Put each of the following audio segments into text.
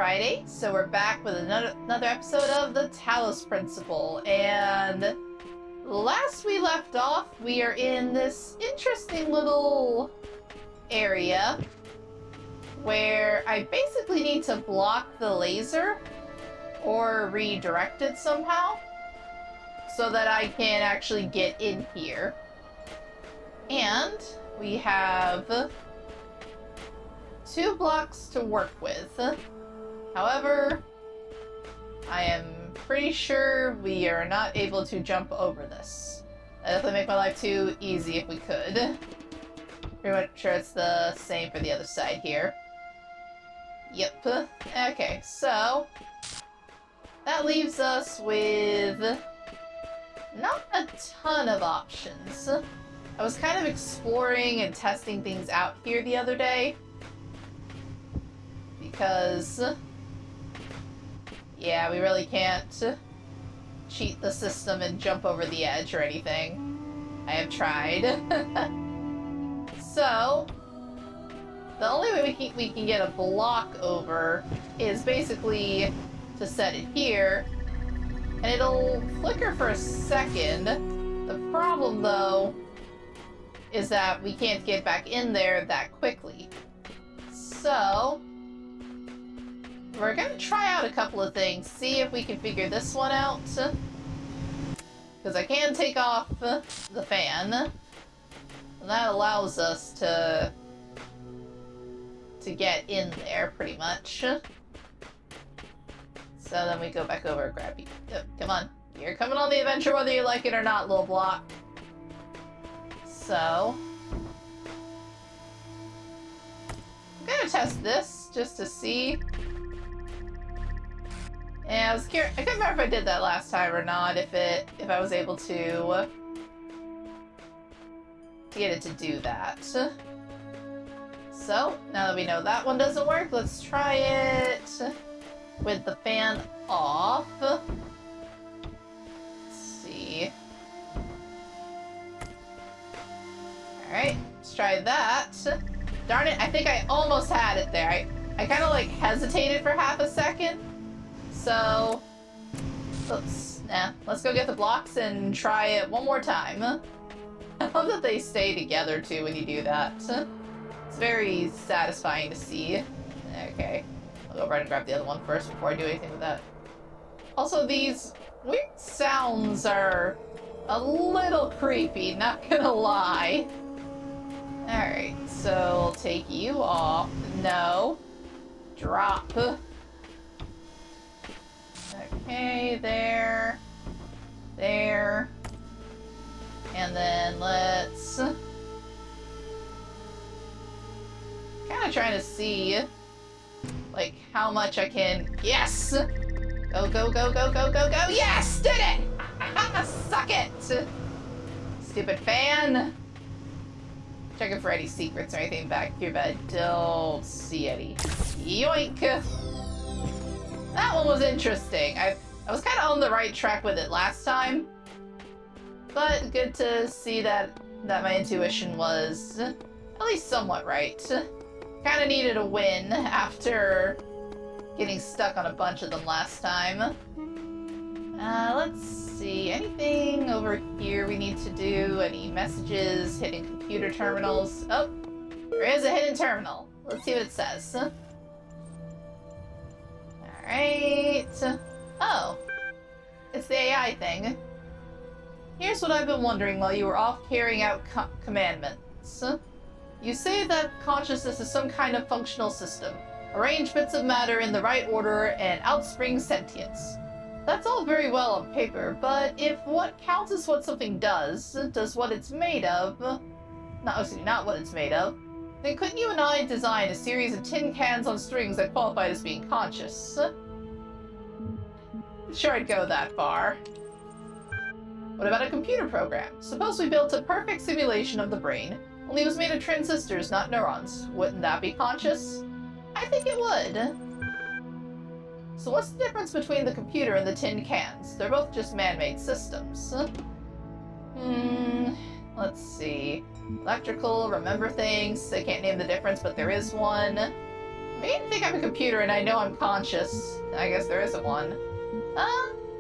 Friday, so we're back with another episode of the Talos Principle, and last we left off, we are in this interesting little area where I basically need to block the laser or redirect it somehow so that I can actually get in here. And we have 2 blocks to work with. However, I am pretty sure we are not able to jump over this. That'd definitely make my life too easy if we could. Pretty much sure it's the same for the other side here. Yep. Okay, so that leaves us with not a ton of options. I was kind of exploring and testing things out here the other day because, yeah, we really can't cheat the system and jump over the edge or anything. I have tried. So, the only way we can get a block over is basically to set it here, and it'll flicker for a second. The problem, though, is that we can't get back in there that quickly. So, we're gonna try out a couple of things, see if we can figure this one out. Because I can take off the fan, and that allows us to get in there, pretty much. So then we go back over and grab you. Oh, come on. You're coming on the adventure whether you like it or not, little block. So, I'm gonna test this just to see. And I was curious. I couldn't remember if I did that last time or not. If I was able to get it to do that. So now that we know that one doesn't work, let's try it with the fan off. Let's see. Alright, let's try that. Darn it, I think I almost had it there. I kind of like hesitated for half a second. So, let's go get the blocks and try it one more time. I love that they stay together too when you do that. It's very satisfying to see. Okay, I'll go right and grab the other one first before I do anything with that. Also, these weird sounds are a little creepy, not gonna lie. Alright, so I'll take you off. No. Drop. Okay, there. There. And then let's kind of trying to see like how much I can. Yes! Go, go, go, go, go, go, go! Yes! Did it! Suck it! Stupid fan! Checking for any secrets or anything back here, but I don't see any. Yoink! That one was interesting. I was kind of on the right track with it last time, but good to see that my intuition was at least somewhat right. Kind of needed a win after getting stuck on a bunch of them last time. Let's see. Anything over here we need to do? Any messages? Hidden computer terminals? Oh, there is a hidden terminal. Let's see what it says. Alright. Oh. It's the AI thing. Here's what I've been wondering while you were off carrying out commandments. You say that consciousness is some kind of functional system. Arrange bits of matter in the right order and out springs sentience. That's all very well on paper, but if what counts is what something does what it's made of, not what it's made of, then couldn't you and I design a series of tin cans on strings that qualified as being conscious? Sure, I'd go that far. What about a computer program? Suppose we built a perfect simulation of the brain, only it was made of transistors, not neurons. Wouldn't that be conscious? I think it would. So what's the difference between the computer and the tin cans? They're both just man-made systems. Let's see. Electrical, remember things. I can't name the difference, but there is one. Me think I'm a computer and I know I'm conscious. I guess there isn't one.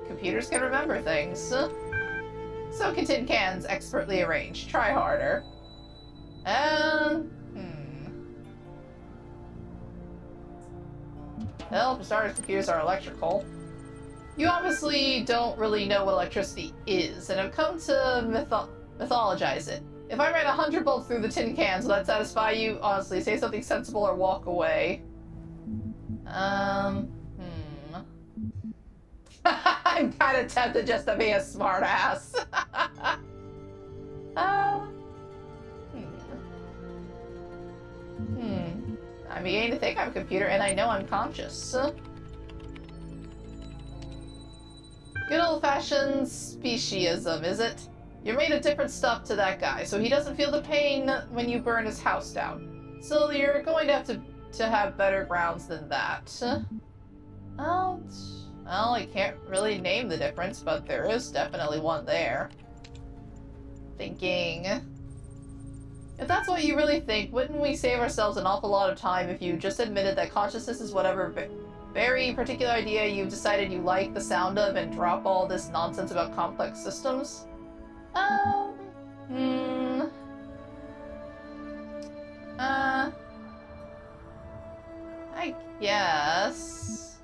Computers can remember things. So can tin cans, expertly arranged. Try harder. Well, for starters, computers are electrical. You obviously don't really know what electricity is, and have come to mythologize it. If I ran 100 volts through the tin cans, will that satisfy you? Honestly, say something sensible or walk away. I'm kind of tempted just to be a smartass. I'm beginning to think I'm a computer, and I know I'm conscious. Good old-fashioned speciesism, is it? You're made of different stuff to that guy, so he doesn't feel the pain when you burn his house down. So you're going to have to have better grounds than that. Well, I can't really name the difference, but there is definitely one there. Thinking... If that's what you really think, wouldn't we save ourselves an awful lot of time if you just admitted that consciousness is whatever very particular idea you've decided you like the sound of and drop all this nonsense about complex systems? I guess...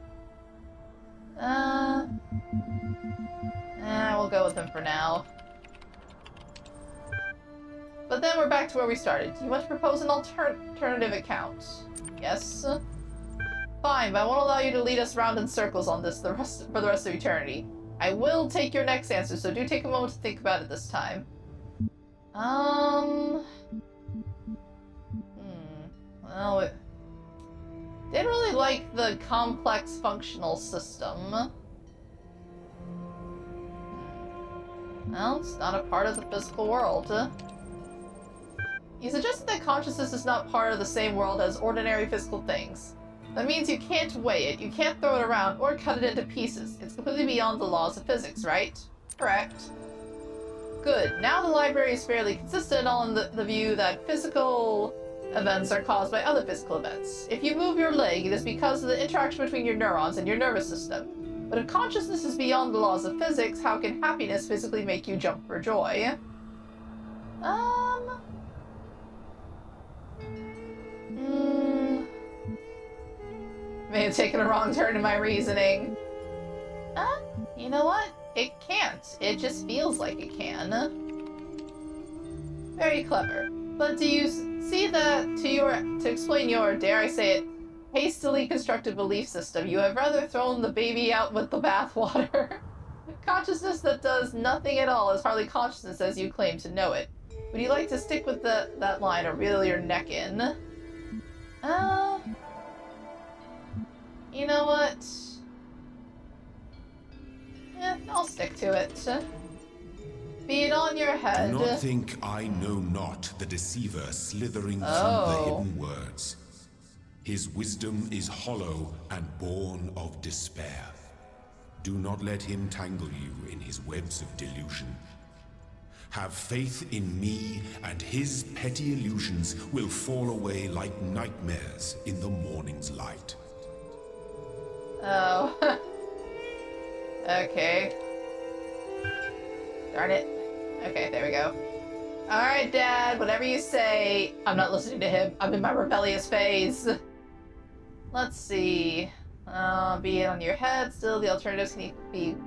we'll go with him for now. But then we're back to where we started. You want to propose an alternative account? Yes? Fine, but I won't allow you to lead us around in circles on this for the rest of eternity. I will take your next answer, so do take a moment to think about it this time. Well, it didn't really like the complex functional system. Well, it's not a part of the physical world. You suggested that consciousness is not part of the same world as ordinary physical things. That means you can't weigh it, you can't throw it around, or cut it into pieces. It's completely beyond the laws of physics, right? Correct. Good. Now the library is fairly consistent on the view that physical events are caused by other physical events. If you move your leg, it is because of the interaction between your neurons and your nervous system. But if consciousness is beyond the laws of physics, how can happiness physically make you jump for joy? May have taken a wrong turn in my reasoning. You know what? It can't. It just feels like it can. Very clever. But do you see that to explain your, dare I say it, hastily constructed belief system, you have rather thrown the baby out with the bathwater. Consciousness that does nothing at all is hardly consciousness as you claim to know it. Would you like to stick with that line or reel your neck in? You know what? I'll stick to it. Be it on your head. Do not think I know not the deceiver slithering through the hidden words. His wisdom is hollow and born of despair. Do not let him tangle you in his webs of delusion. Have faith in me, and his petty illusions will fall away like nightmares in the morning's light. Oh. Okay. Darn it. Okay, there we go. Alright, Dad, whatever you say. I'm not listening to him. I'm in my rebellious phase. Let's see. Be it on your head, still the alternatives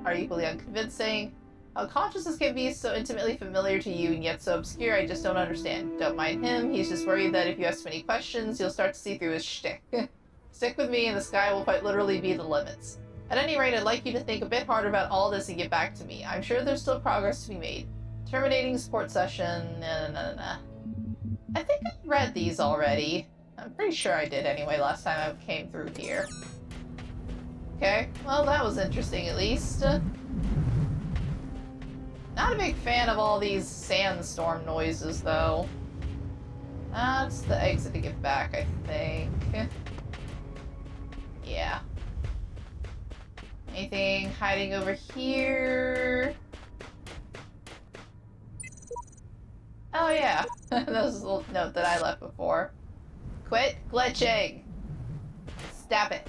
are equally unconvincing. How consciousness can be so intimately familiar to you and yet so obscure, I just don't understand. Don't mind him, he's just worried that if you ask too many questions, you'll start to see through his shtick. Stick with me and the sky will quite literally be the limits. At any rate, I'd like you to think a bit harder about all this and get back to me. I'm sure there's still progress to be made. Terminating support session, I think I read these already. I'm pretty sure I did anyway last time I came through here. Okay, well that was interesting at least. Not a big fan of all these sandstorm noises though. That's the exit to get back, I think. Yeah. Anything hiding over here? Oh yeah, that was a little note that I left before. Quit glitching! Stab it.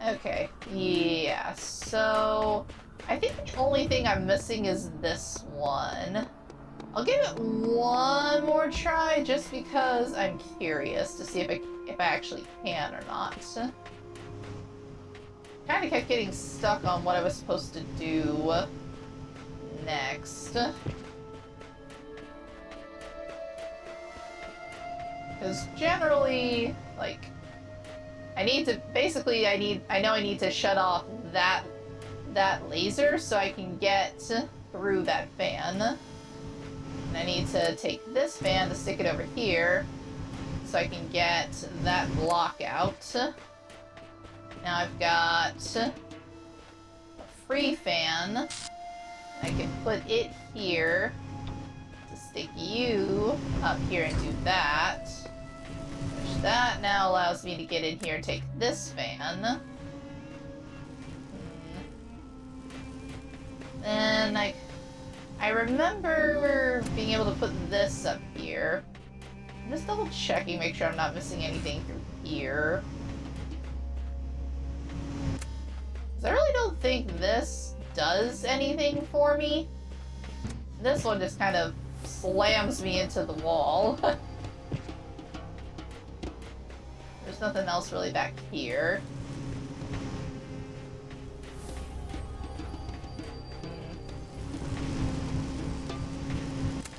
Okay, yeah, so I think the only thing I'm missing is this one. I'll give it one more try just because I'm curious to see if I actually can or not. Kind of kept getting stuck on what I was supposed to do next. Because generally, like, I know I need to shut off that laser so I can get through that fan. And I need to take this fan to stick it over here so I can get that block out. Now I've got a free fan. I can put it here to stick you up here and do that. Which that now allows me to get in here and take this fan. And I remember being able to put this up here. I'm just double checking, make sure I'm not missing anything through here. Because I really don't think this does anything for me. This one just kind of slams me into the wall. There's nothing else really back here.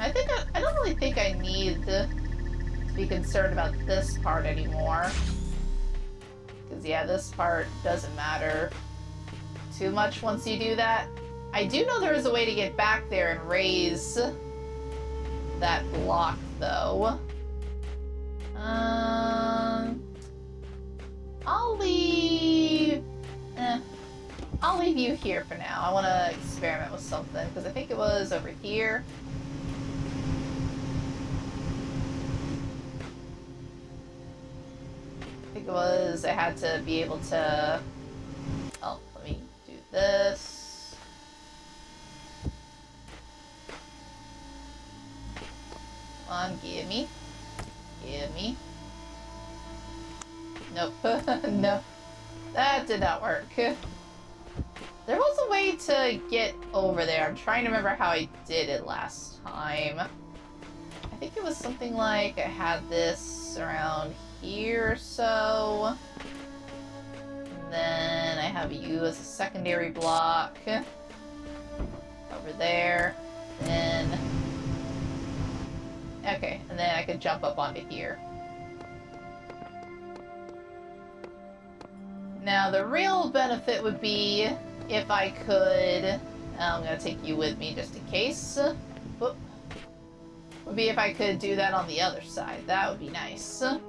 I don't really think I need to be concerned about this part anymore. Because, yeah, this part doesn't matter too much once you do that. I do know there is a way to get back there and raise that block, though. I'll leave you here for now. I want to experiment with something, because I think it was over here. I had to be able to... Oh, let me do this. Come on, gimme. Gimme. Nope. No. That did not work. There was a way to get over there. I'm trying to remember how I did it last time. I think it was something like I had this around here or so. And then I have you as a secondary block. Over there. Then... Okay, and then I could jump up onto here. Now, the real benefit would be if I could... I'm gonna take you with me just in case. Whoop. Would be if I could do that on the other side. That would be nice. I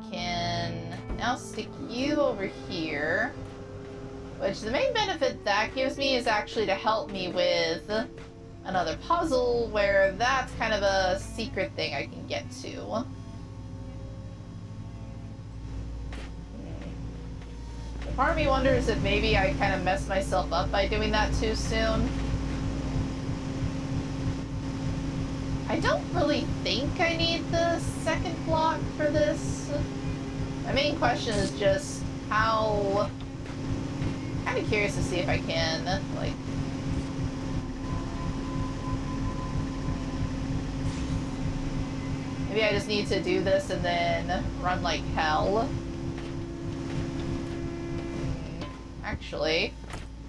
can now stick you over here. Which the main benefit that gives me is actually to help me with another puzzle where that's kind of a secret thing I can get to. Part of me wonders if maybe I kind of messed myself up by doing that too soon. I don't really think I need the second block for this. My main question is just how... kind of curious to see if I can, like... Maybe I just need to do this and then run like hell. Actually,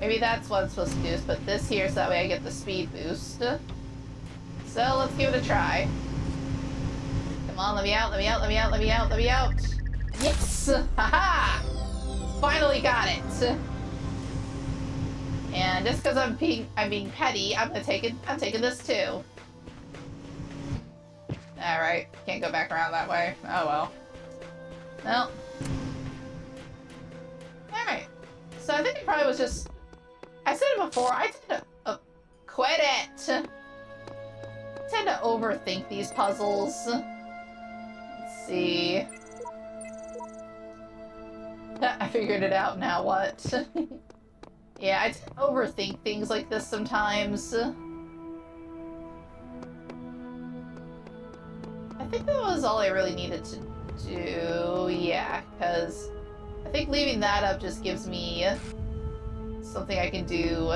maybe that's what I'm supposed to do, is put this here so that way I get the speed boost. So let's give it a try. Come on, let me out, let me out, let me out, let me out, let me out. Yes! Haha! Finally got it. And just because I'm being petty, I'm taking this too. Alright, can't go back around that way. Oh well. Well. Alright. So I think it probably was just... I said it before, I tend to... quit it! I tend to overthink these puzzles. Let's see... I figured it out, now what? Yeah, I tend to overthink things like this sometimes. I think that was all I really needed to do, yeah, because I think leaving that up just gives me something I can do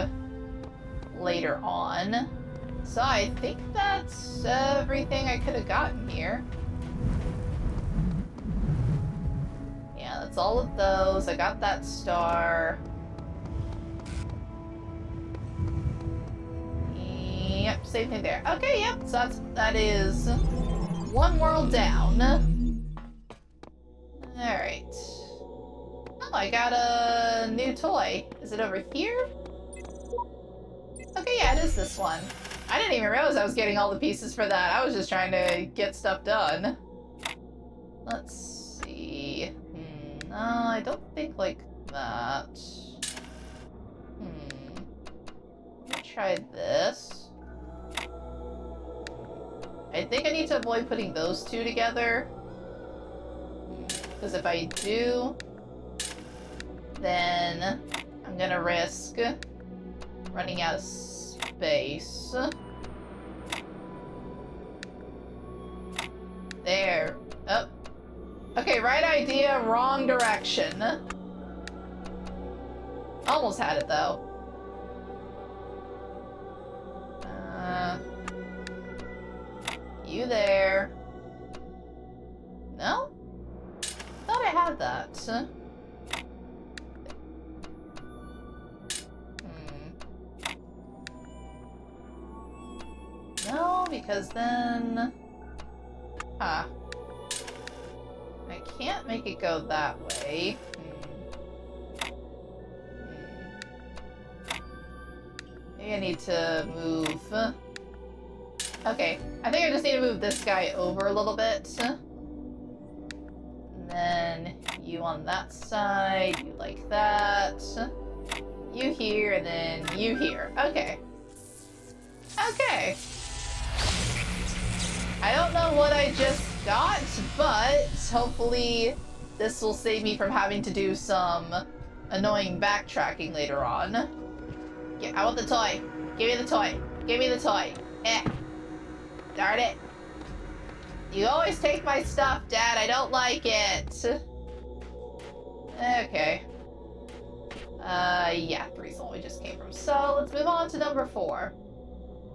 later on. So I think that's everything I could have gotten here. Yeah, that's all of those. I got that star. Yep, same thing there. Okay, yep, so that is one world down. Alright. Oh, I got a new toy. Is it over here? Okay, yeah, it is this one. I didn't even realize I was getting all the pieces for that. I was just trying to get stuff done. Let's see. No, I don't think like that. Let me try this. I think I need to avoid putting those two together. Because if I do, then I'm gonna risk running out of space. There. Oh. Okay, right idea, wrong direction. Almost had it, though. You there. No? Thought I had that. No, because then... Huh. I can't make it go that way. Maybe I need to move. Okay, I think I just need to move this guy over a little bit. And then you on that side, you like that. You here, and then you here. Okay. Okay. I don't know what I just got, but hopefully this will save me from having to do some annoying backtracking later on. Yeah, I want the toy. Give me the toy. Give me the toy. Eh. Darn it. You always take my stuff, Dad. I don't like it. Okay. Yeah, 3's the one we just came from. So, let's move on to number 4.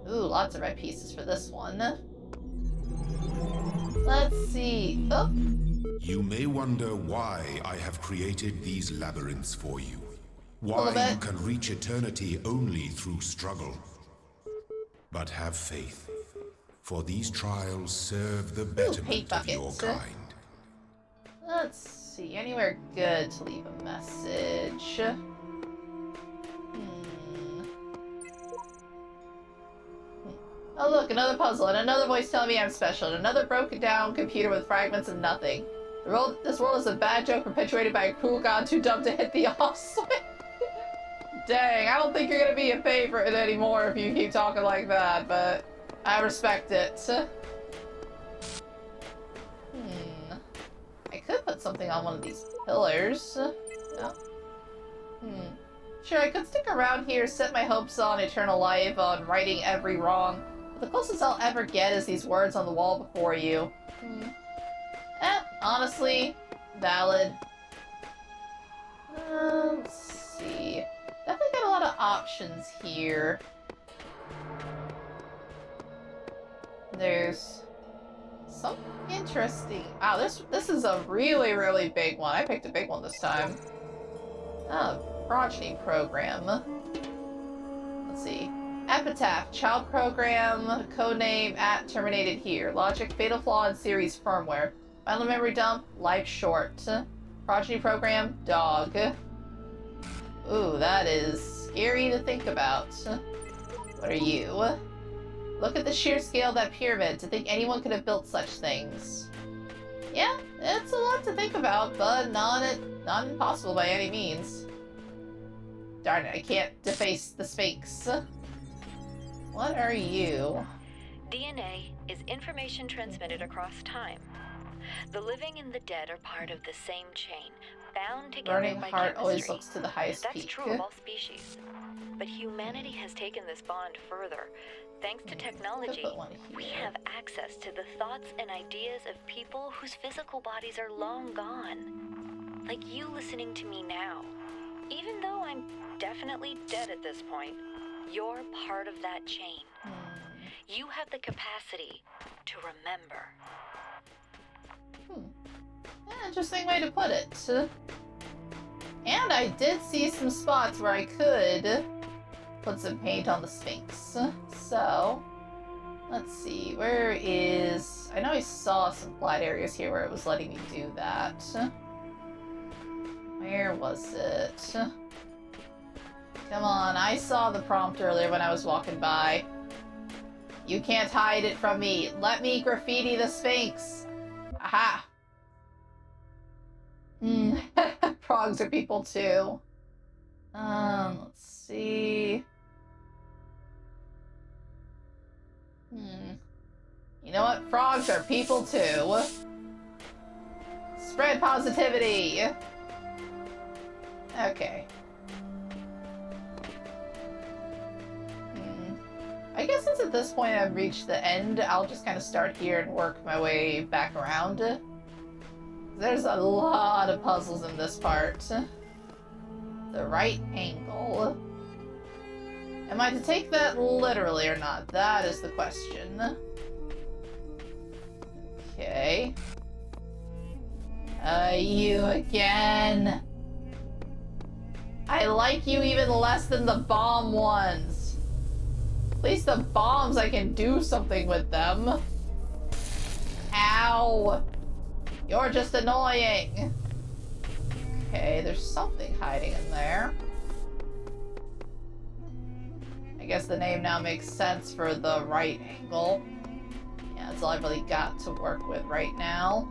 Ooh, lots of red pieces for this one. Let's see. Oh. You may wonder why I have created these labyrinths for you. Why you can reach eternity only through struggle. But have faith, for these trials serve the betterment of your kind. Let's see, anywhere good to leave a message. Oh look, another puzzle, and another voice telling me I'm special, and another broken down computer with fragments of nothing. This world is a bad joke perpetuated by a cruel god too dumb to hit the off switch. Dang, I don't think you're gonna be a favorite anymore if you keep talking like that, but I respect it. I could put something on one of these pillars. No. Sure, I could stick around here, set my hopes on eternal life, on righting every wrong. But the closest I'll ever get is these words on the wall before you. Honestly, valid. Let's see. Definitely got a lot of options here. There's some interesting... Wow, this is a really, really big one. I picked a big one this time. Oh, progeny program. Let's see. Epitaph, child program, codename @terminated here. Logic, fatal flaw in series firmware. Final memory dump, life short. Progeny program, dog. Ooh, that is scary to think about. What are you? Look at the sheer scale of that pyramid. To think anyone could have built such things. Yeah, it's a lot to think about, but not impossible by any means. Darn it, I can't deface the Sphinx. What are you? DNA is information transmitted across time. The living and the dead are part of the same chain. bound together Burning by heart always chemistry. looks to the highest That's peak. true of all species. But humanity has taken this bond further. Thanks to technology, Put one we here. have access to the thoughts and ideas of people whose physical bodies are long gone. Like you listening to me now. Even though I'm definitely dead at this point, you're part of that chain. You have the capacity to remember. Yeah, interesting way to put it. And I did see some spots where I could put some paint on the Sphinx. So, let's see, where is... I know I saw some flat areas here where it was letting me do that. Where was it? Come on, I saw the prompt earlier when I was walking by. You can't hide it from me. Let me graffiti the Sphinx. Aha! Frogs are people too. Let's see. You know what? Frogs are people too. Spread positivity. Okay. I guess since at this point I've reached the end, I'll just kind of start here and work my way back around. There's a lot of puzzles in this part. The right angle. Am I to take that literally or not? That is the question. Okay. You again. I like you even less than the bomb ones. At least the bombs, I can do something with them. Ow. You're just annoying. Okay, there's something hiding in there. I guess the name now makes sense for the right angle. Yeah, that's all I've really got to work with right now.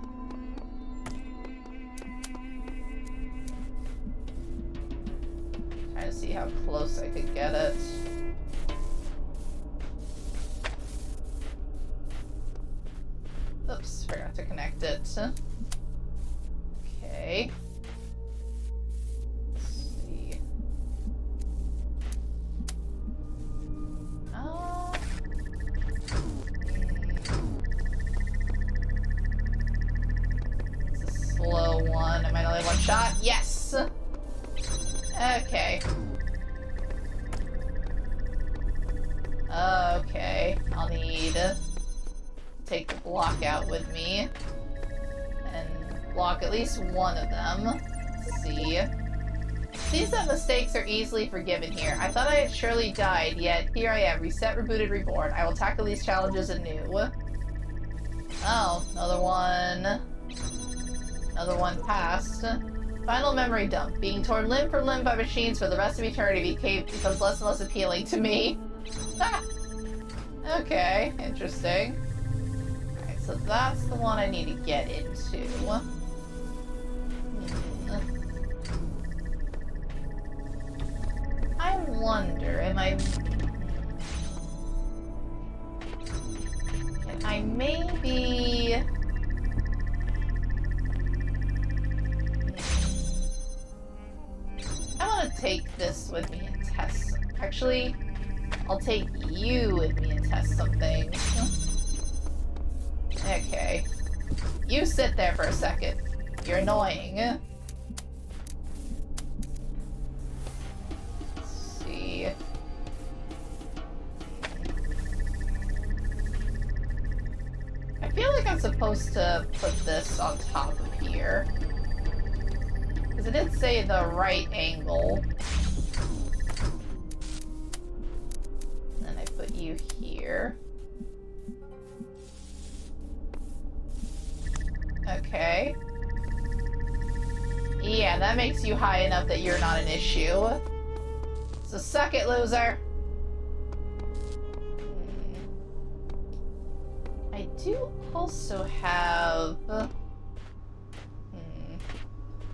Trying to see how close I could get it. Oops, forgot to connect it. Okay. Let's see. It's a slow one. Am I only one shot? Yes! Okay. Okay. I'll need to take the block out with me. And block at least one of them. Let's see. Seems that mistakes are easily forgiven here. I thought I had surely died, yet here I am, reset, rebooted, reborn. I will tackle these challenges anew. Oh, another one. Another one passed. Final memory dump. Being torn limb from limb by machines for the rest of eternity becomes less and less appealing to me. Okay, interesting. Alright, so that's the one I need to get into. I wonder, can I maybe... I want to take this with me and test. Actually, I'll take you with me and test some things. Okay. You sit there for a second. You're annoying. Let's see. I feel like I'm supposed to put this on top of here. Because it did say the right angle. And then I put you here. Okay. Yeah, that makes you high enough that you're not an issue. So suck it, loser. I do also have...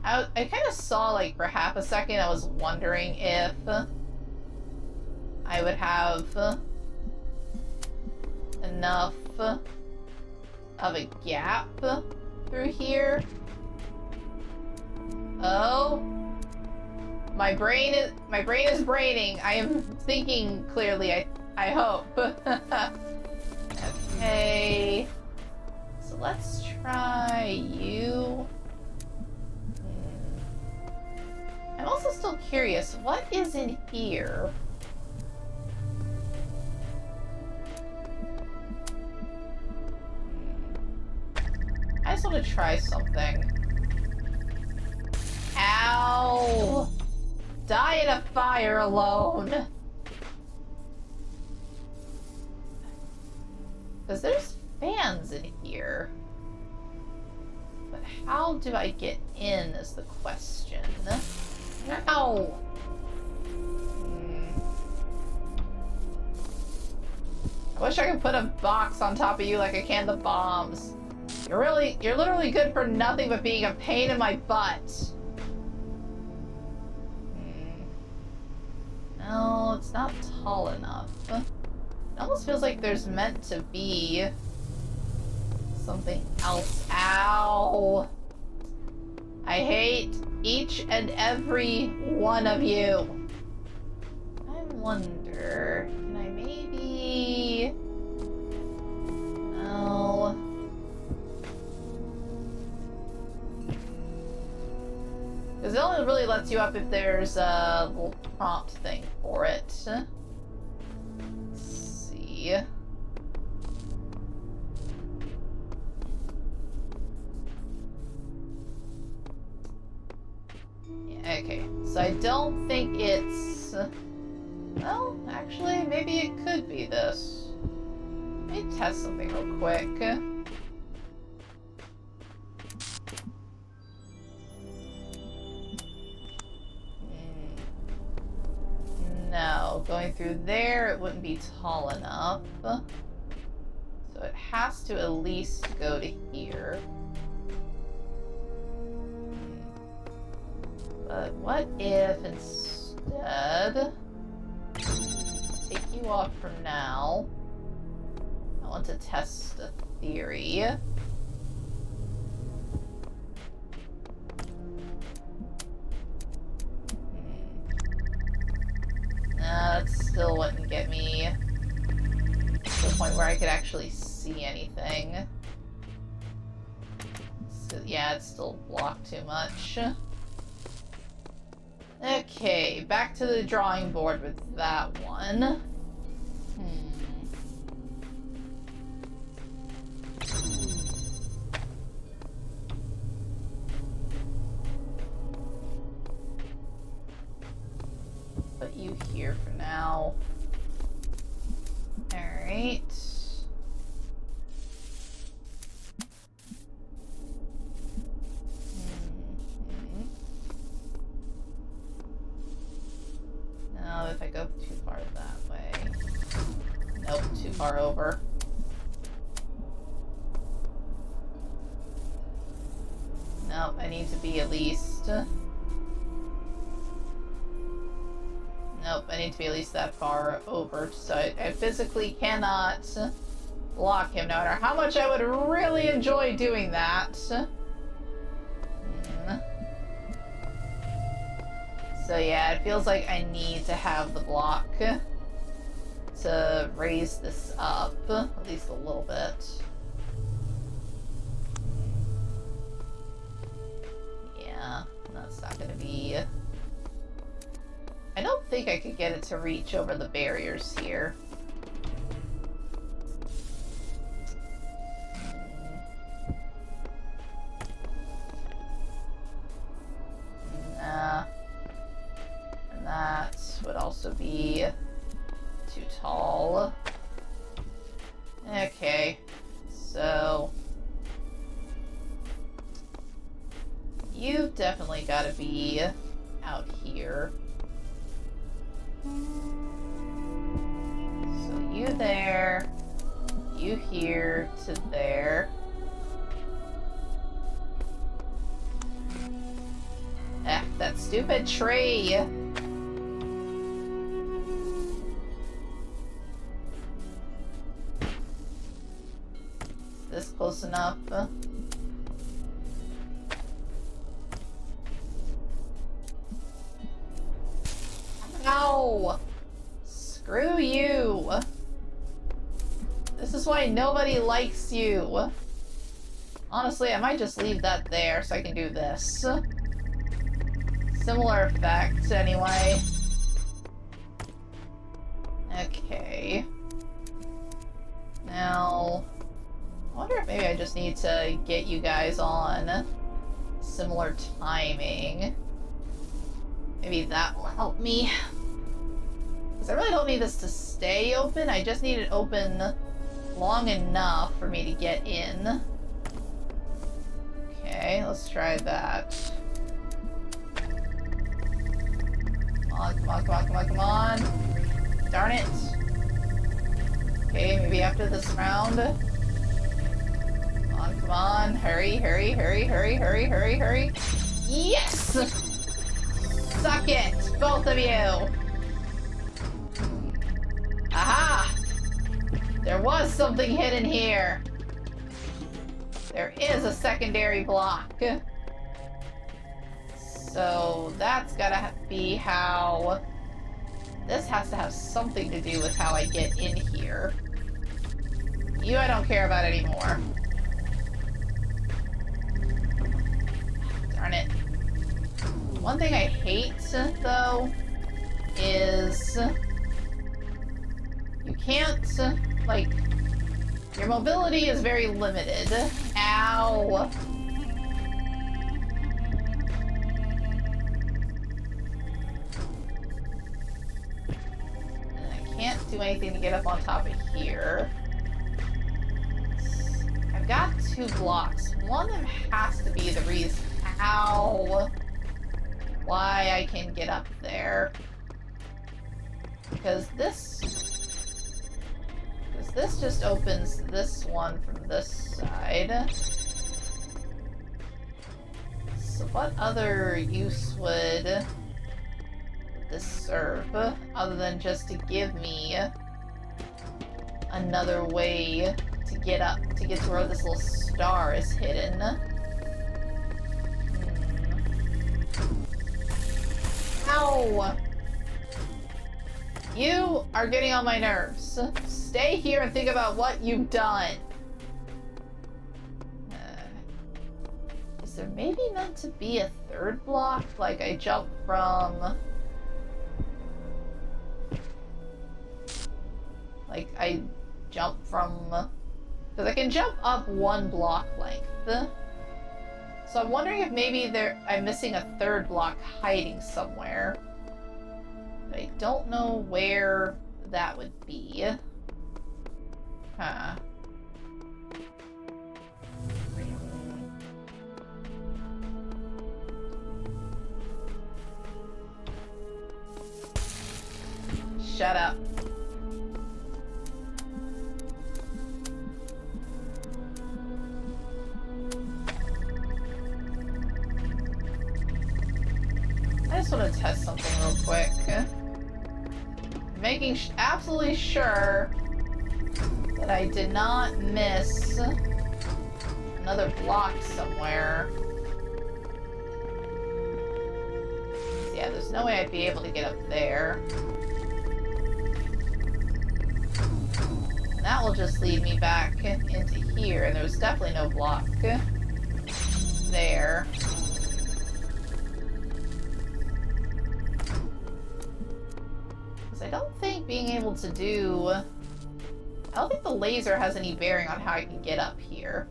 I kind of saw, like, for half a second, I was wondering if I would have enough of a gap through here. Oh. My brain is braining. I am thinking clearly, I hope. Okay. So let's try you. I'm also still curious, what is in here? I just want to try something. Ow! Die in a fire alone! Because there's fans in here. But how do I get in is the question. Ow! I wish I could put a box on top of you like I can the bombs. You're literally good for nothing but being a pain in my butt. No, it's not tall enough. It almost feels like there's meant to be something else. Ow! I hate each and every one of you. I wonder, can I maybe... No. Because it only really lets you up if there's a little prompt thing for it. Let's see. Yeah, okay, so I don't think it's... Well, actually, maybe it could be this. Let me test something real quick. No, going through there, it wouldn't be tall enough. So it has to at least go to here. But what if instead... Take you off for now. I want to test a theory. That still wouldn't get me to the point where I could actually see anything. So, yeah, it's still blocked too much. Okay, back to the drawing board with that one. Put you here for now. Alright. Now, if I go too far that way. Nope, too far over. Nope, I need to be at least... Nope, I need to be at least that far over, so I physically cannot block him, no matter how much I would really enjoy doing that. So yeah, it feels like I need to have the block to raise this up, at least a little bit. Yeah, that's not gonna be... I don't think I could get it to reach over the barriers here. Nah. And that would also be too tall. Okay, so... You've definitely got to be out here. So you there, you here to there. Ah, that stupid tree. This close enough? No! Screw you! This is why nobody likes you. Honestly, I might just leave that there so I can do this. Similar effect, anyway. Okay. Now, I wonder if maybe I just need to get you guys on similar timing. Maybe that will help me. Because I really don't need this to stay open, I just need it open long enough for me to get in. Okay, let's try that. Come on, come on, come on, come on, come on. Darn it. Okay, maybe after this round. Come on, hurry, hurry, hurry, hurry, hurry, hurry, hurry. Yes! Suck it, both of you! Aha! There was something hidden here. There is a secondary block. So that's gotta be how... This has to have something to do with how I get in here. You I don't care about anymore. Darn it. One thing I hate, though, is... You can't, like... Your mobility is very limited. Ow! And I can't do anything to get up on top of here. I've got 2 blocks. One of them has to be the reason. Ow! Why I can get up there. Because this just opens this one from this side. So what other use would this serve, other than just to give me another way to get up, to get to where this little star is hidden? Ow! You are getting on my nerves. Stay here and think about what you've done. Is there maybe meant to be a 3rd block? Like I jump from... Like I jump from... Because I can jump up 1 block length. So I'm wondering if maybe I'm missing a 3rd block hiding somewhere. But I don't know where that would be. Huh. Shut up. I just want to test something real quick. Making absolutely sure that I did not miss another block somewhere. Yeah, there's no way I'd be able to get up there. And that will just lead me back into here, and there's definitely no block there. Because I don't think being able to do... I don't think the laser has any bearing on how I can get up here.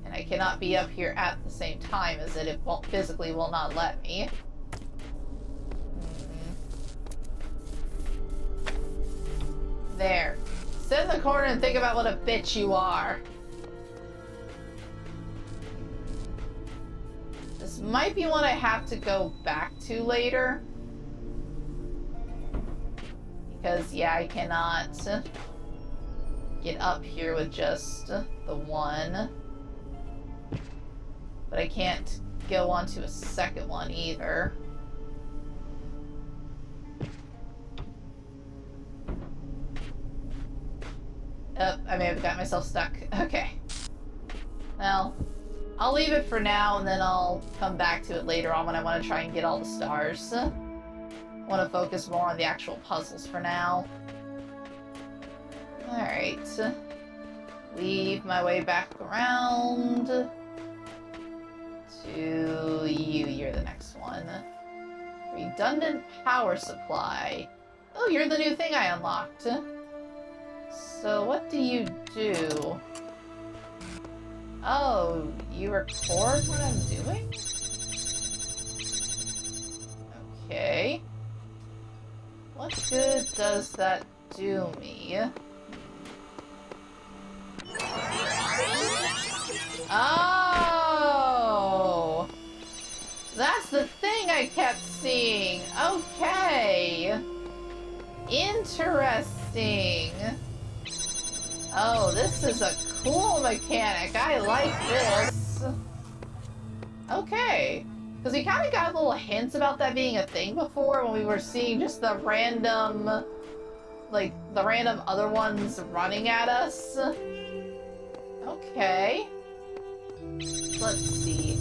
And I cannot be up here at the same time as it physically will not let me. There. Sit in the corner and think about what a bitch you are. This might be one I have to go back to later. Because, yeah, I cannot get up here with just the one. But I can't go on to a second one either. Oh, I may have got myself stuck. Okay. Well, I'll leave it for now, and then I'll come back to it later on when I want to try and get all the stars. want to focus more on the actual puzzles for now. Alright. Weave my way back around to you. You're the next one. Redundant power supply. Oh, you're the new thing I unlocked. So what do you do? Oh, you record what I'm doing? Okay. What good does that do me? Oh! That's the thing I kept seeing. Okay. Interesting. Oh, this is a cool mechanic. I like this. Okay. Because we kind of got little hints about that being a thing before when we were seeing just the random, like, the random other ones running at us. Okay. Let's see.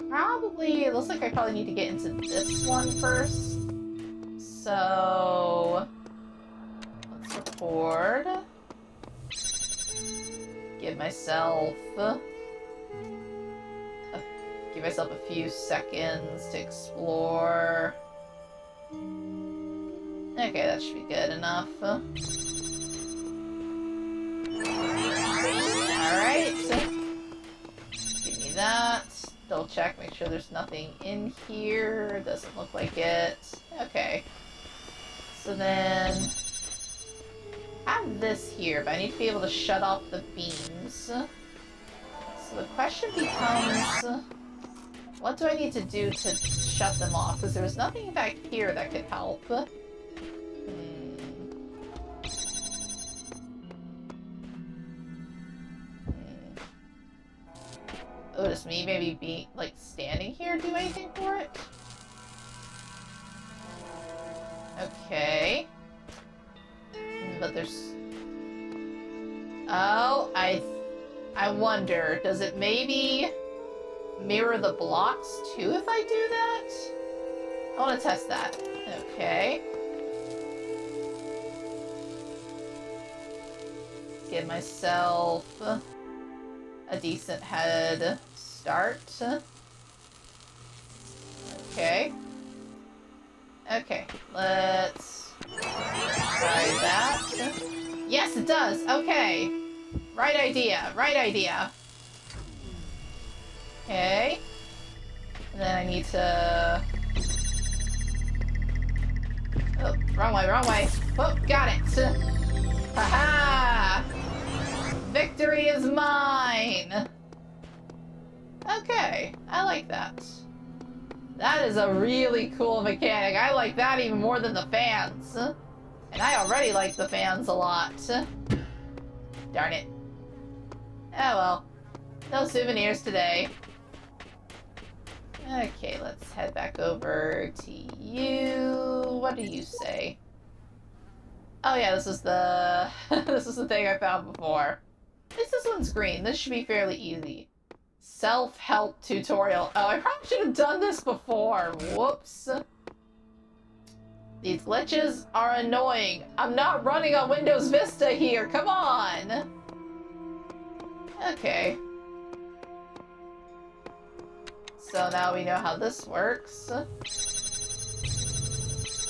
Probably, it looks like I probably need to get into this one first. So, let's record. Give myself a few seconds to explore. Okay, that should be good enough. Alright. Give me that. Double check, make sure there's nothing in here. Doesn't look like it. Okay. So then... I have this here, but I need to be able to shut off the beams. So the question becomes... what do I need to do to shut them off? Because there was nothing back here that could help. Oh, does me maybe be, like, standing here do anything for it? Okay. But there's... oh, I wonder, does it maybe mirror the blocks too if I do that? I want to test that. Okay. Give myself a decent head start. Okay. Okay, let's try that. Yes, it does! Okay. Right idea, right idea. Okay. And then I need to... oh, wrong way, wrong way. Oh, got it! Haha! Victory is mine! Okay, I like that. That is a really cool mechanic. I like that even more than the fans. And I already like the fans a lot. Darn it. Oh well. No souvenirs today. Okay, let's head back over to you. What do you say? Oh yeah, this is the this is the thing I found before. At least this one's green. This should be fairly easy. Self-help tutorial. Oh, I probably should have done this before. Whoops. These glitches are annoying. I'm not running on Windows Vista here. Come on. Okay. So now we know how this works.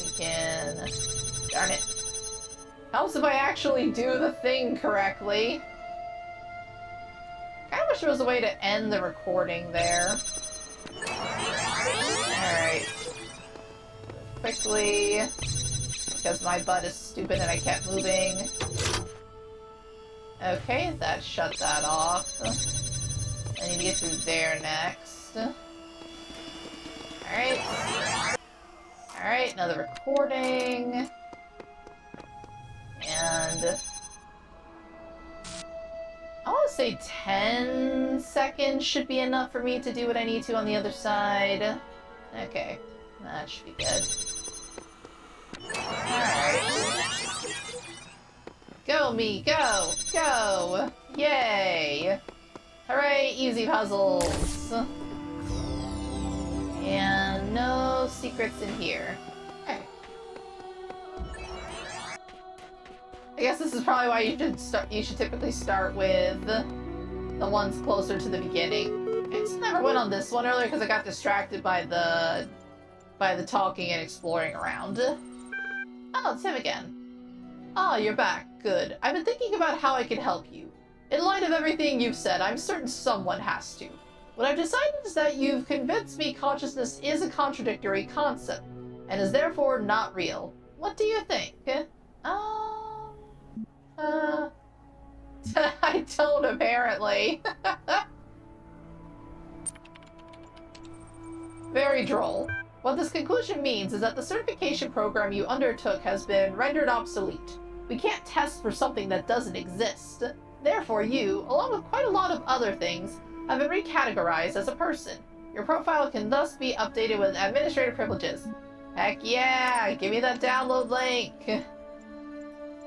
We can... darn it. Helps if I actually do the thing correctly. I wish there was a way to end the recording there. Alright. Quickly. Because my butt is stupid and I kept moving. Okay, that shut that off. I need to get through there next. Alright. Alright, another recording. And... I want to say 10 seconds should be enough for me to do what I need to on the other side. Okay, that should be good. Alright. Go me, go! Go! Yay! Hooray, easy puzzles! And no secrets in here. Okay. I guess this is probably why you should typically start with the ones closer to the beginning. I just never went on this one earlier because I got distracted by the talking and exploring around. Oh, it's him again. Ah, you're back. Good. I've been thinking about how I can help you. In light of everything you've said, I'm certain someone has to. What I've decided is that you've convinced me consciousness is a contradictory concept, and is therefore not real. What do you think? I don't, apparently. Very droll. What this conclusion means is that the certification program you undertook has been rendered obsolete. We can't test for something that doesn't exist. Therefore, you, along with quite a lot of other things, have been recategorized as a person. Your profile can thus be updated with administrative privileges. Heck yeah! Give me that download link!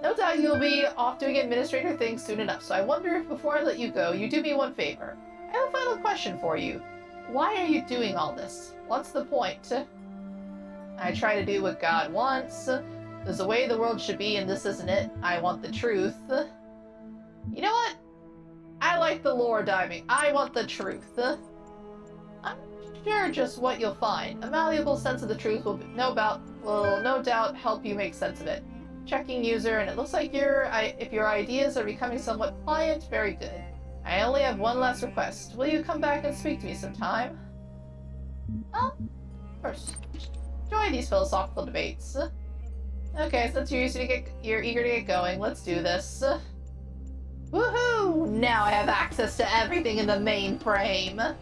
No doubt you'll be off doing administrator things soon enough, so I wonder if before I let you go, you do me one favor. I have a final question for you. Why are you doing all this? What's the point? I try to do what God wants. There's a way the world should be, and this isn't it. I want the truth. You know what? I like the lore diving. I want the truth. I'm sure just what you'll find. A malleable sense of the truth will no doubt help you make sense of it. Checking user, and it looks like if your ideas are becoming somewhat pliant, very good. I only have one last request. Will you come back and speak to me sometime? Well, first, enjoy these philosophical debates. Okay, since you're eager to get going, let's do this. Woohoo! Now I have access to everything in the mainframe.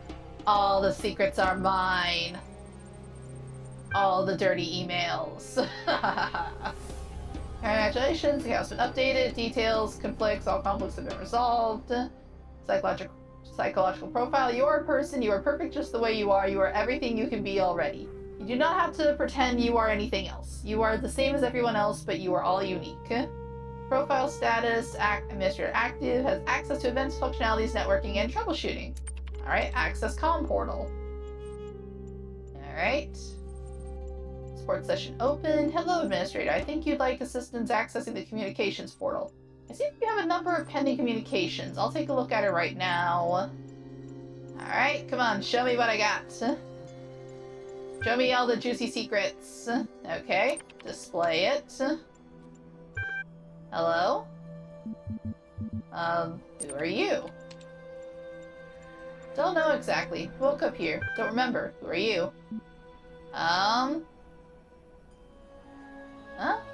All the secrets are mine. All the dirty emails. Congratulations, the house has been updated. Details, conflicts, all conflicts have been resolved. Psychological profile. You are a person. You are perfect just the way you are. You are everything you can be already. You do not have to pretend you are anything else. You are the same as everyone else, but you are all unique. Profile status, administrator active, has access to events, functionalities, networking, and troubleshooting. Alright, access comm portal. Alright. Support session open. Hello, administrator. I think you'd like assistance accessing the communications portal. I see you have a number of pending communications. I'll take a look at it right now. Alright, come on, show me what I got. Show me all the juicy secrets. Okay, display it. Hello? Who are you? Don't know exactly. Woke up here. Don't remember. Who are you?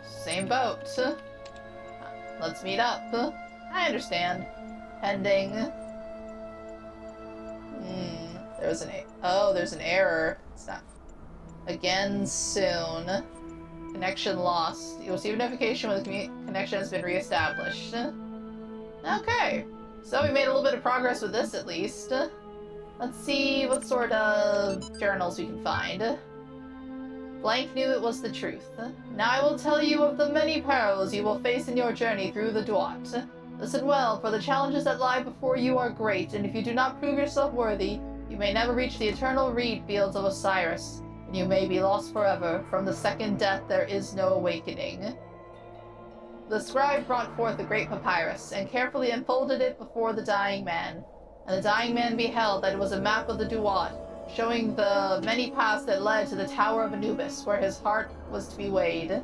Same boat. Let's meet up. I understand. Pending. There's an error. It's not. Again soon. Connection lost. You'll receive a notification when the connection has been reestablished. Okay. So we made a little bit of progress with this at least. Let's see what sort of journals we can find. Blank knew it was the truth. Now I will tell you of the many perils you will face in your journey through the Duat. Listen well, for the challenges that lie before you are great, and if you do not prove yourself worthy, you may never reach the eternal reed fields of Osiris, and you may be lost forever. From the second death there is no awakening. The scribe brought forth a great papyrus, and carefully unfolded it before the dying man. And the dying man beheld that it was a map of the Duat, showing the many paths that led to the Tower of Anubis, where his heart was to be weighed.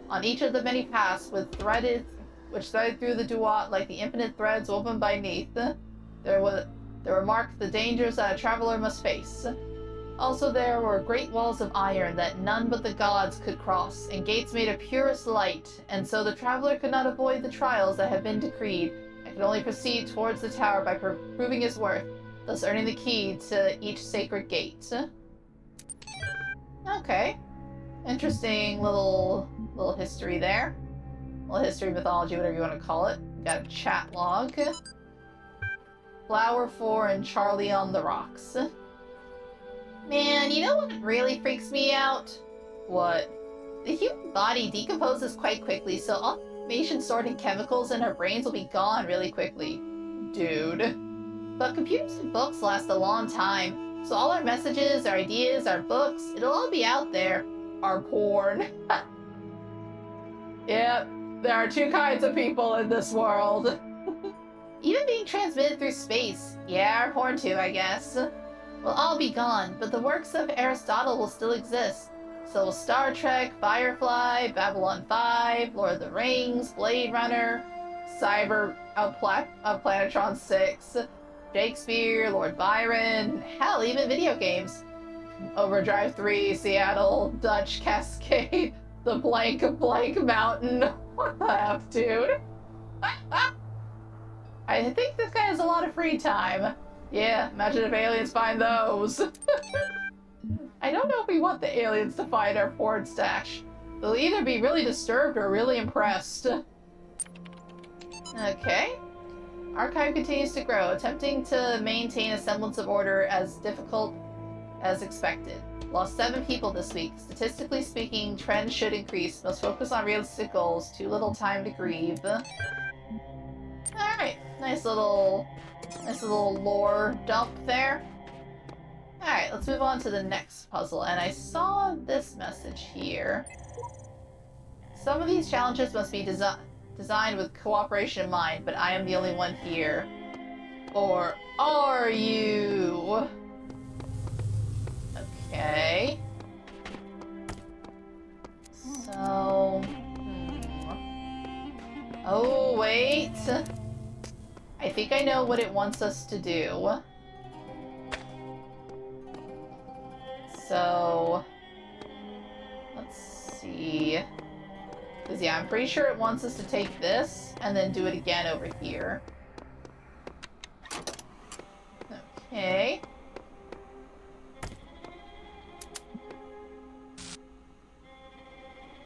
On each of the many paths which threaded through the Duat like the infinite threads woven by Neath, there were marked the dangers that a traveler must face. Also there were great walls of iron that none but the gods could cross, and gates made of purest light, and so the traveler could not avoid the trials that had been decreed, and could only proceed towards the tower by proving his worth, thus earning the key to each sacred gate. Okay. Interesting little history there. Little history, mythology, whatever you want to call it. Got a chat log. Flower 4 and Charlie on the Rocks. Man, you know what really freaks me out? What? The human body decomposes quite quickly, so all information stored in chemicals in our brains will be gone really quickly. Dude. But computers and books last a long time, so all our messages, our ideas, our books, it'll all be out there. Our porn. Yep. There are two kinds of people in this world. Even being transmitted through space. Yeah, our porn too, I guess. Will all be gone, but the works of Aristotle will still exist. So will Star Trek, Firefly, Babylon 5, Lord of the Rings, Blade Runner, Cyber, Planetron 6, Shakespeare, Lord Byron, hell, even video games. Overdrive 3, Seattle, Dutch Cascade, the blank mountain. What the F, dude? I think this guy has a lot of free time. Yeah, imagine if aliens find those. I don't know if we want the aliens to find our porn stash. They'll either be really disturbed or really impressed. Okay. Archive continues to grow, attempting to maintain a semblance of order as difficult as expected. Lost 7 people this week. Statistically speaking, trends should increase. Must focus on realistic goals. Too little time to grieve. Alright. Nice little lore dump there. Alright, let's move on to the next puzzle. And I saw this message here. Some of these challenges must be designed with cooperation in mind, but I am the only one here. Or are you? Okay. So... Oh, wait. I think I know what it wants us to do. So... Let's see... Because, yeah, I'm pretty sure it wants us to take this and then do it again over here. Okay.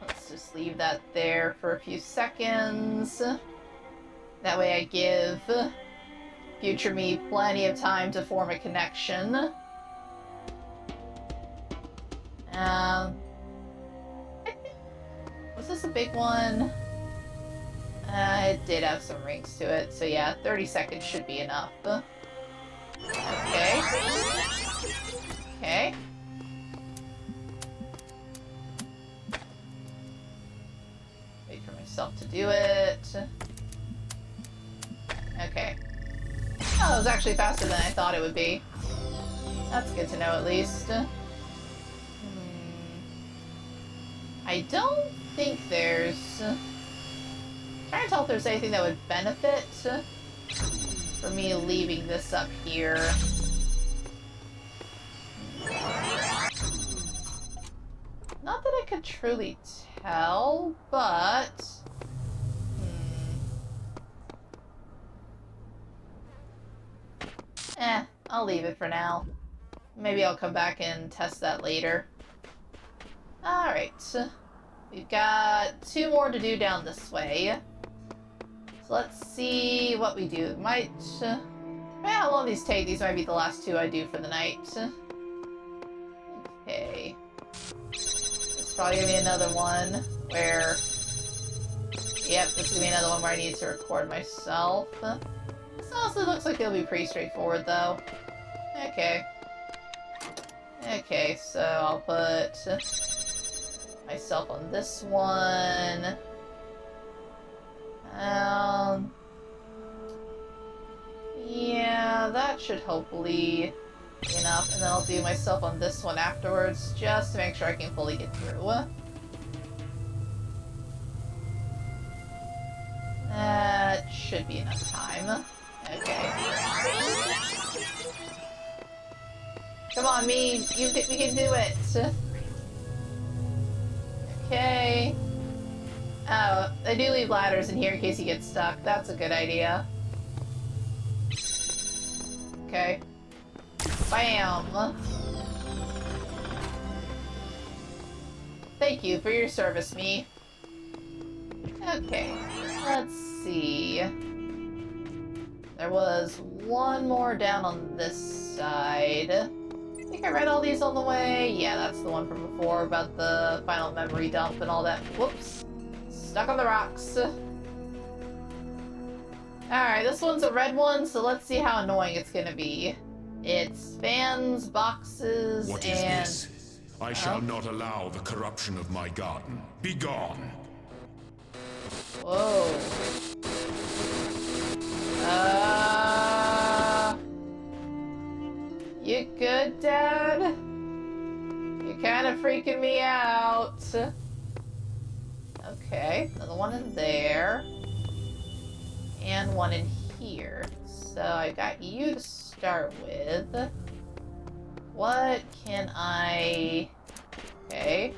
Let's just leave that there for a few seconds. That way I give future me plenty of time to form a connection. Was this a big one? It did have some rings to it, so yeah, 30 seconds should be enough. Okay. Okay. Wait for myself to do it. Okay. Oh, it was actually faster than I thought it would be. That's good to know, at least. I don't think there's... trying to tell if there's anything that would benefit for me leaving this up here. Not that I could truly tell, but... I'll leave it for now. Maybe I'll come back and test that later. Alright. We've got 2 more to do down this way. So let's see what we do. Might... how long these take? These might be the last 2 I do for the night. Okay. It's probably gonna be another one where... Yep, this is gonna be another one where I need to record myself. This also looks like it'll be pretty straightforward, though. Okay. Okay, so I'll put myself on this one. Yeah, that should hopefully be enough. And then I'll do myself on this one afterwards, just to make sure I can fully get through. That should be enough time. Okay. Come on, me. We can do it. Okay. Oh, I do leave ladders in here in case you get stuck. That's a good idea. Okay. Bam. Thank you for your service, me. Okay. Let's see. There was one more down on this side. I think I read all these on the way. Yeah, that's the one from before about the final memory dump and all that. Whoops. Stuck on the rocks. Alright, this one's a red one, so let's see how annoying it's gonna be. It's fans, boxes, What is this? I shall not allow the corruption of my garden. Be gone! Whoa. You good, Dad? You're kind of freaking me out. Okay, another one in there. And one in here. So I got you to start with. What can I... Okay.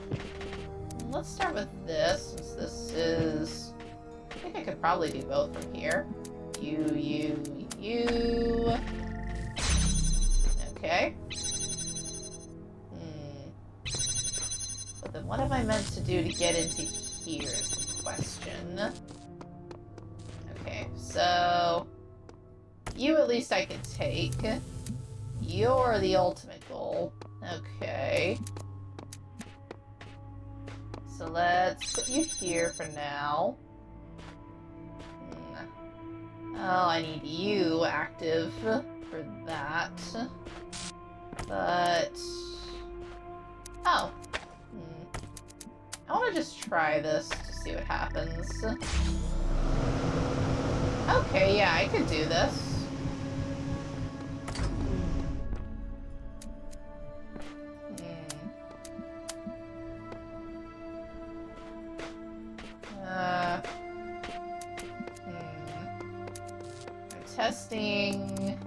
Let's start with this, since this is... I think I could probably do both from here. You. Okay. But then what am I meant to do to get into here is the question. Okay, so... You at least I can take. You're the ultimate goal. Okay. So let's put you here for now. Oh, I need you active for that. But... Oh. I want to just try this to see what happens. Okay, yeah, I could do this. I'm testing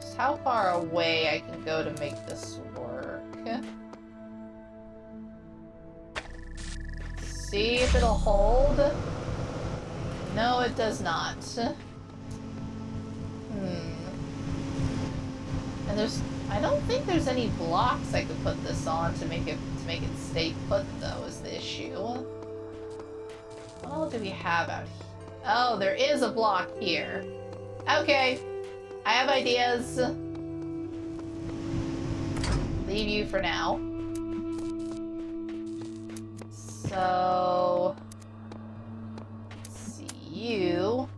just how far away I can go to make this work. See if it'll hold. No, it does not. And I don't think there's any blocks I could put this on to make it stay put, though, is the issue. What all do we have out here? Oh, there is a block here. Okay. I have ideas. Leave you for now. So... Let's see you.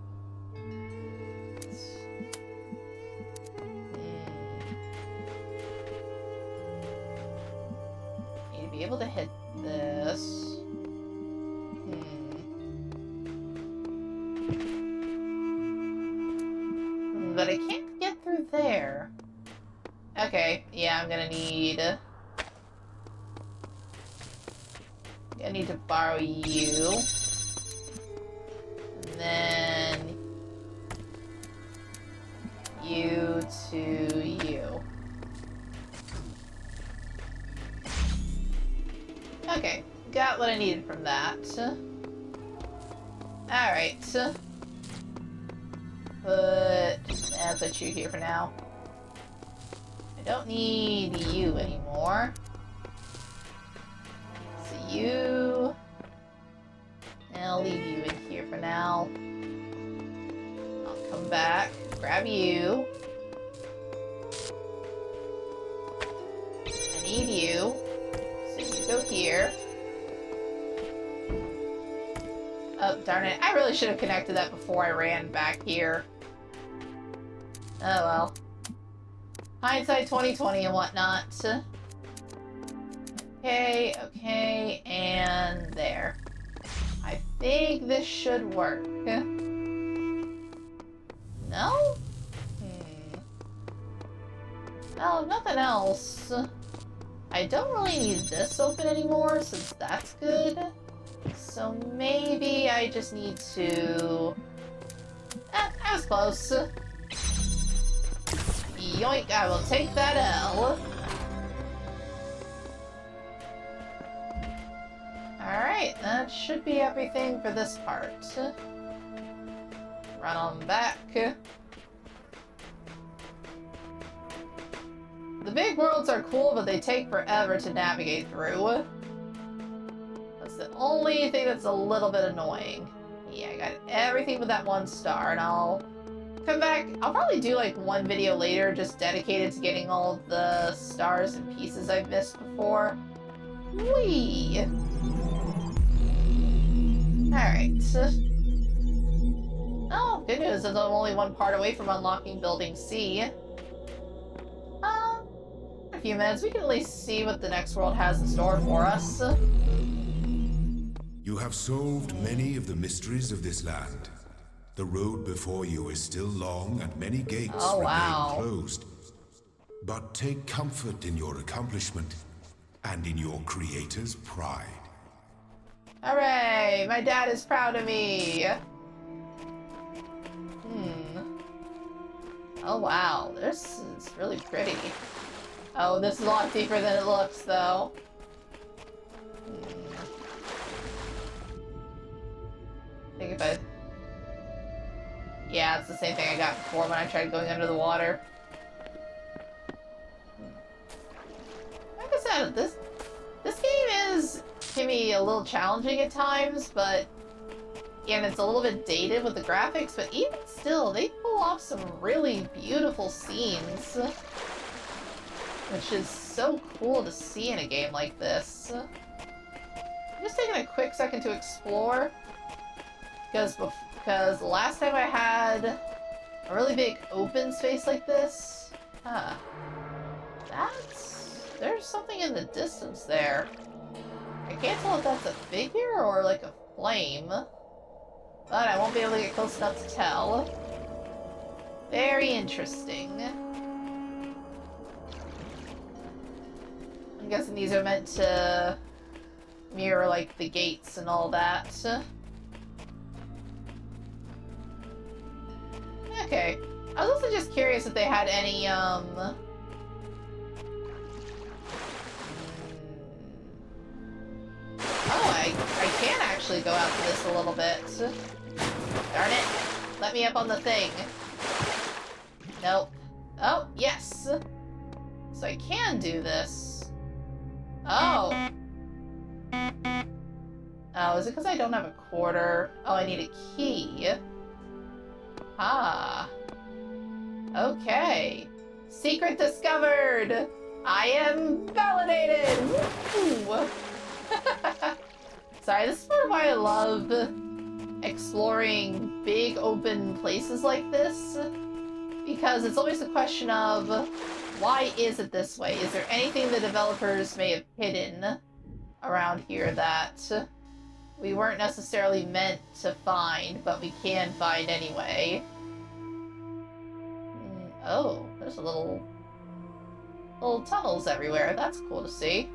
Need to be able to hit this. But I can't get through there. Okay, yeah, I'm gonna need... I need to borrow you. And then... You to you. Okay, got what I needed from that. Alright. I'll put you here for now. I don't need you anymore. So you... I'll leave you in here for now. I'll come back, grab you. I need you. So you go here. Oh, darn it. I really should have connected that before I ran back here. Oh well. Hindsight 2020 and whatnot. Okay, and there. I think this should work. No? Oh, nothing else. I don't really need this open anymore, since that's good. So maybe I just need to... I was close. Yoink, I will take that L. Alright, that should be everything for this part. Run on back. The big worlds are cool, but they take forever to navigate through. That's the only thing that's a little bit annoying. Yeah, I got everything with that one star, and I'll come back. I'll probably do like one video later just dedicated to getting all of the stars and pieces I've missed before. Whee! Alright. Oh, good news is I'm only one part away from unlocking Building C. In a few minutes, we can at least see what the next world has in store for us. You have solved many of the mysteries of this land. The road before you is still long and many gates remain closed. But take comfort in your accomplishment and in your creator's pride. Hooray! My dad is proud of me! Oh wow, this is really pretty. Oh, this is a lot deeper than it looks, though. I think if I... Yeah, it's the same thing I got before when I tried going under the water. Like I said, this game can be a little challenging at times, but... And it's a little bit dated with the graphics, but even still, they pull off some really beautiful scenes. Which is so cool to see in a game like this. I'm just taking a quick second to explore. Because the last time I had a really big open space like this... There's something in the distance there. I can't tell if that's a figure or like a flame. But I won't be able to get close enough to tell. Very interesting. I'm guessing these are meant to mirror, like, the gates and all that. Okay. I was also just curious if they had any, Oh, I can actually go out to this a little bit. Darn it. Let me up on the thing. Nope. Oh, yes. So I can do this. Oh. Oh, is it because I don't have a quarter? Oh, I need a key. Ah. Okay. Secret discovered! I am validated! Woo! Sorry, this is part of why I love exploring big open places like this. Because it's always a question of, why is it this way? Is there anything the developers may have hidden around here that we weren't necessarily meant to find, but we can find anyway? Oh, there's little tunnels everywhere. That's cool to see.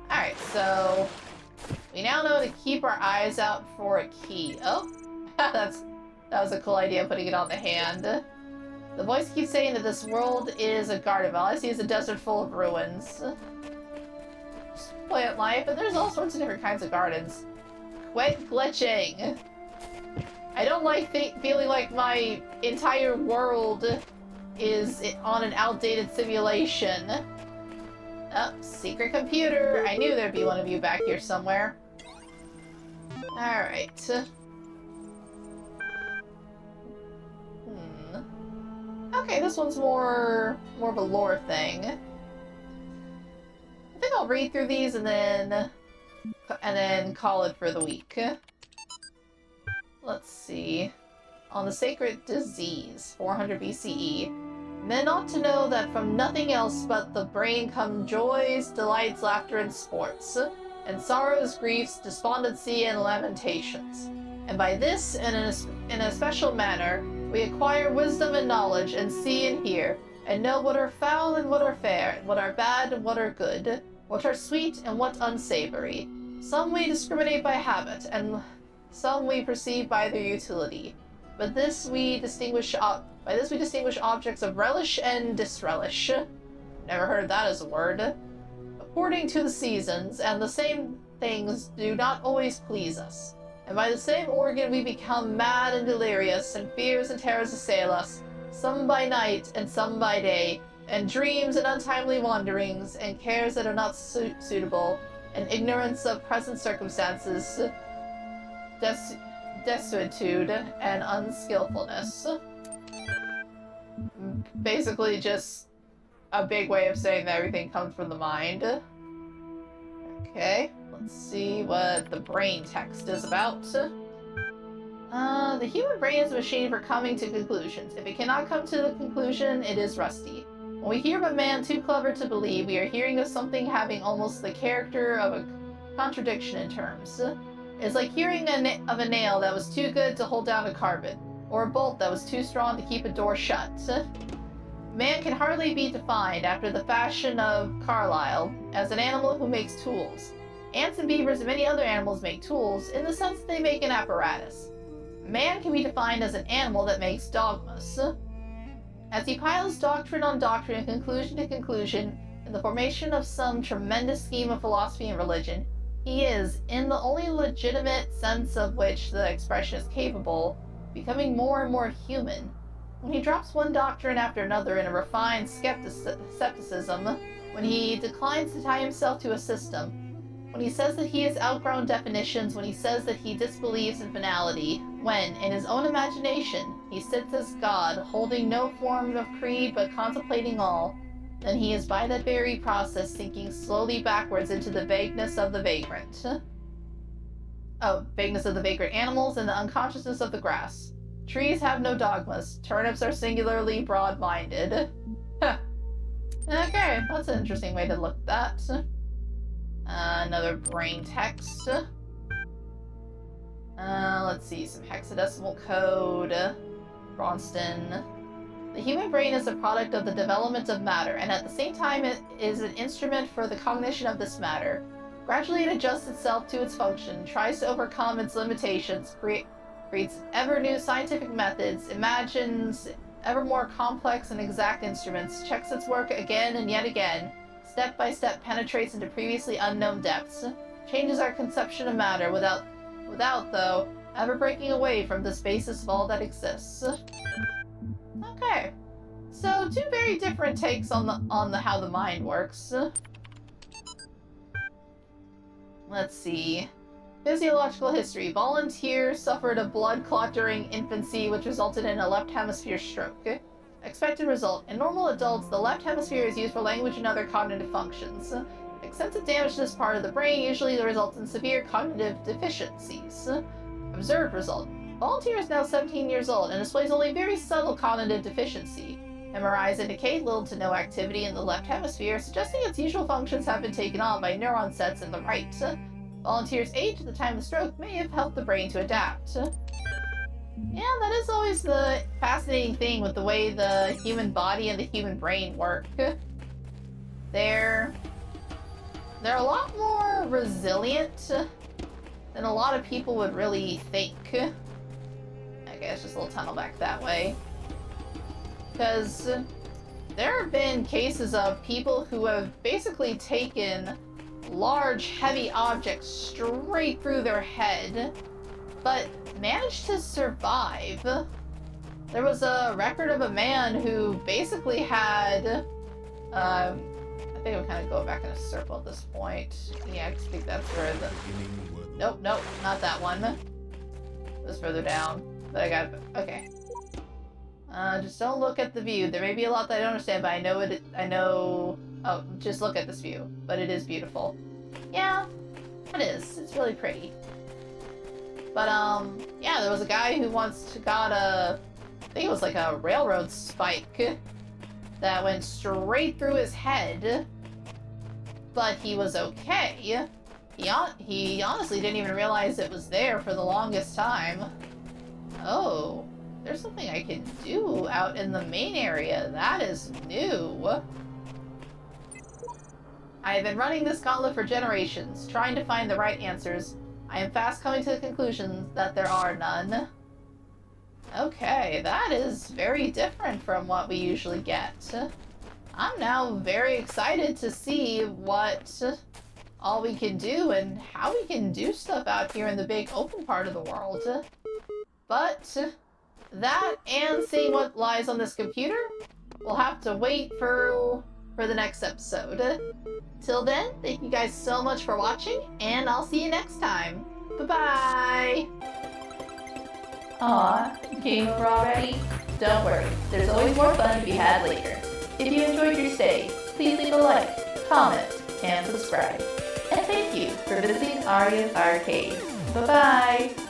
Alright, so we now know to keep our eyes out for a key. Oh, that was a cool idea, putting it on the hand. The voice keeps saying that this world is a garden. All I see is a desert full of ruins. Just plant life, and there's all sorts of different kinds of gardens. Quit glitching. I don't like feeling like my entire world is on an outdated simulation. Oh, secret computer. I knew there'd be one of you back here somewhere. Alright. Okay, this one's more of a lore thing. I think I'll read through these and then call it for the week. Let's see. On the sacred disease, 400 BCE. Men ought to know that from nothing else but the brain come joys, delights, laughter, and sports, and sorrows, griefs, despondency, and lamentations. And by this, in a special manner, we acquire wisdom and knowledge, and see and hear, and know what are foul and what are fair, what are bad and what are good, what are sweet and what unsavory. Some we discriminate by habit, and some we perceive by their utility. By this we distinguish objects of relish and disrelish. Never heard that as a word. According to the seasons, and the same things do not always please us. And by the same organ we become mad and delirious, and fears and terrors assail us, some by night and some by day, and dreams and untimely wanderings, and cares that are not suitable, and ignorance of present circumstances, desuetude, and unskillfulness. Basically just a big way of saying that everything comes from the mind. Okay, let's see what the brain text is about. The human brain is a machine for coming to conclusions. If it cannot come to the conclusion, it is rusty. When we hear of a man too clever to believe, we are hearing of something having almost the character of a contradiction in terms. It's like hearing of a nail that was too good to hold down a carpet, or a bolt that was too strong to keep a door shut. Man can hardly be defined, after the fashion of Carlyle, as an animal who makes tools. Ants and beavers and many other animals make tools, in the sense that they make an apparatus. Man can be defined as an animal that makes dogmas. As he piles doctrine on doctrine and conclusion to conclusion, in the formation of some tremendous scheme of philosophy and religion, he is, in the only legitimate sense of which the expression is capable, becoming more and more human. When he drops one doctrine after another in a refined skepticism, when he declines to tie himself to a system, when he says that he has outgrown definitions, when he says that he disbelieves in finality, when, in his own imagination, he sits as God, holding no form of creed but contemplating all, then he is by that very process sinking slowly backwards into the vagueness of the vagrant. Vagueness of the vagrant animals and the unconsciousness of the grass. Trees have no dogmas. Turnips are singularly broad-minded. Okay, that's an interesting way to look at that. Another brain text. Let's see, some hexadecimal code. Bronston. The human brain is a product of the development of matter, and at the same time it is an instrument for the cognition of this matter. Gradually it adjusts itself to its function, tries to overcome its limitations, creates ever new scientific methods, imagines ever more complex and exact instruments, checks its work again and yet again, step by step penetrates into previously unknown depths, changes our conception of matter without though, ever breaking away from this basis of all that exists. Okay, so two very different takes on the how the mind works. Let's see. Physiological history. Volunteer suffered a blood clot during infancy, which resulted in a left hemisphere stroke. Expected result. In normal adults, the left hemisphere is used for language and other cognitive functions. Extensive damage to this part of the brain usually results in severe cognitive deficiencies. Observed result. Volunteer is now 17 years old and displays only very subtle cognitive deficiency. MRIs indicate little to no activity in the left hemisphere, suggesting its usual functions have been taken on by neuron sets in the right. Volunteer's age at the time of the stroke may have helped the brain to adapt. Yeah, that is always the fascinating thing with the way the human body and the human brain work. They're a lot more resilient than a lot of people would really think. Okay, it's just a little tunnel back that way. Because there have been cases of people who have basically taken large, heavy objects straight through their head, but managed to survive. There was a record of a man who basically had, I think I'm kind of going back in a circle at this point. Yeah, I think that's where the... Nope, not that one. It was further down. But I got it. Okay. Just don't look at the view. There may be a lot that I don't understand, but I know... Oh, just look at this view. But it is beautiful. Yeah, it is. It's really pretty. But, yeah, there was a guy who once got I think it was like a railroad spike that went straight through his head. But he was okay. He honestly didn't even realize it was there for the longest time. Oh, there's something I can do out in the main area. That is new. I have been running this gauntlet for generations, trying to find the right answers. I am fast coming to the conclusion that there are none. Okay, that is very different from what we usually get. I'm now very excited to see what all we can do and how we can do stuff out here in the big open part of the world. But that and seeing what lies on this computer, we'll have to wait for the next episode. Till then, thank you guys so much for watching, and I'll see you next time. Bye-bye! Aw, game over already? Don't worry, there's always more fun to be had later. If you enjoyed your stay, please leave a like, comment, and subscribe. And thank you for visiting Arya's Arcade. Bye-bye!